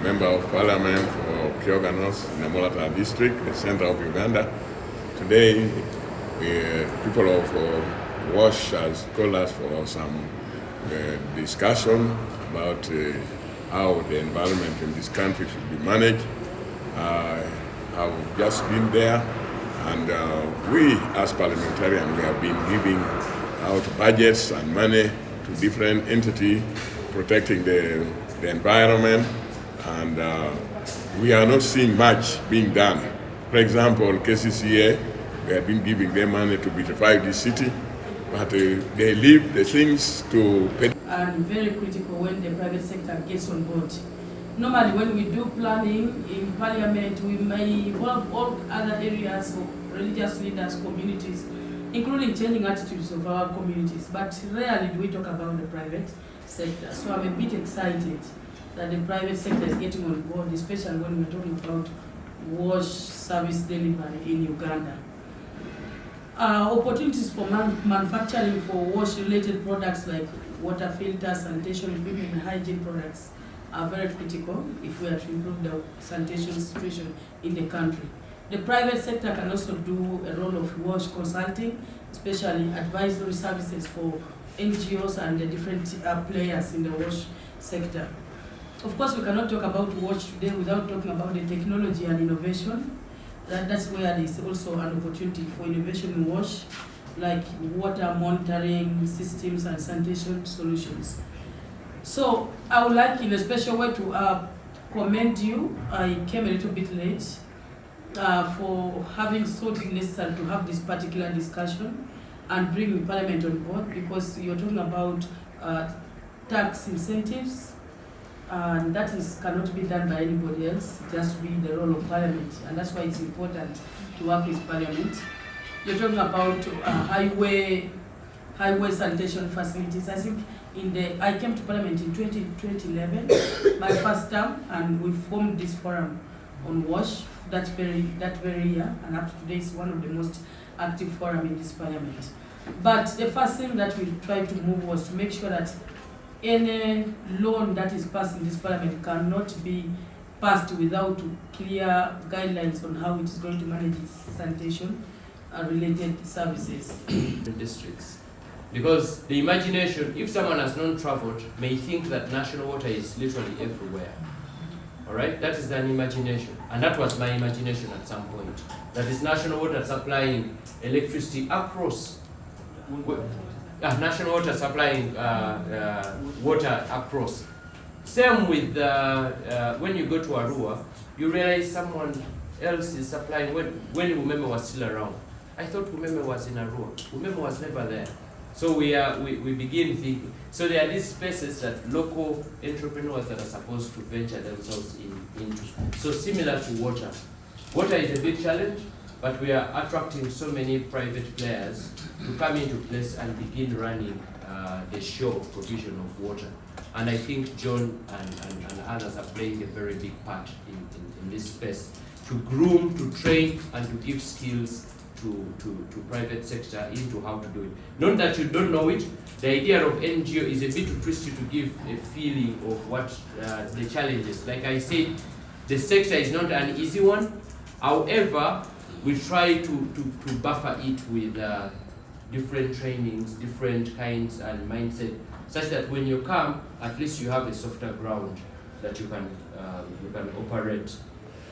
Member of Parliament for Kyoga North in the Molata district, the center of Uganda. Today, people of WASH has called us for some discussion about how the environment in this country should be managed. I've just been there, and we as parliamentarians, we have been giving out budgets and money to different entities protecting the environment, and we are not seeing much being done. For example, KCCA, we have been giving them money to beautify this city, but they leave the things to pay. And very critical when the private sector gets on board. Normally when we do planning in Parliament, we may involve all other areas of religious leaders, communities, including changing attitudes of our communities, but rarely do we talk about the private sector. So I'm a bit excited that the private sector is getting on board, especially when we're talking about WASH service delivery in Uganda. Opportunities for manufacturing for WASH-related products like water filters, sanitation equipment, and hygiene products are very critical if we are to improve the sanitation situation in the country. The private sector can also do a role of WASH consulting, especially advisory services for NGOs and the different players in the WASH sector. Of course, we cannot talk about WASH today without talking about the technology and innovation. That's where there is also an opportunity for innovation in WASH, like water monitoring systems and sanitation solutions. So I would like in a special way to commend you. I came a little bit late for having thought it necessary to have this particular discussion and bring Parliament on board, because you're talking about tax incentives, and that cannot be done by anybody else. It has to be the role of Parliament, and that's why it's important to work with Parliament. You're talking about highway sanitation facilities. I think I came to Parliament in 2011, my first term, and we formed this forum on WASH that very year, and up to today is one of the most active forum in this Parliament. But the first thing that we tried to move was to make sure that any loan that is passed in this Parliament cannot be passed without clear guidelines on how it is going to manage its sanitation related services. Districts. Because the imagination, if someone has not traveled, may think that national water is literally everywhere. All right, that is an imagination, and that was my imagination at some point. That is national water supplying electricity across. National water supplying water across. Same with when you go to Arua, you realize someone else is supplying. When Umeme was still around, I thought Umeme was in Arua. Umeme was never there. So we begin thinking. So there are these spaces that local entrepreneurs that are supposed to venture themselves into. So similar to water. Water is a big challenge, but we are attracting so many private players to come into place and begin running the show provision of water. And I think John and others are playing a very big part in this space to groom, to train, and to give skills to private sector into how to do it. Not that you don't know it. The idea of NGO is a bit too twisty to give a feeling of what the challenge is. Like I said, the sector is not an easy one. However, we try to buffer it with different trainings, different kinds and mindset, such that when you come, at least you have a softer ground that you can operate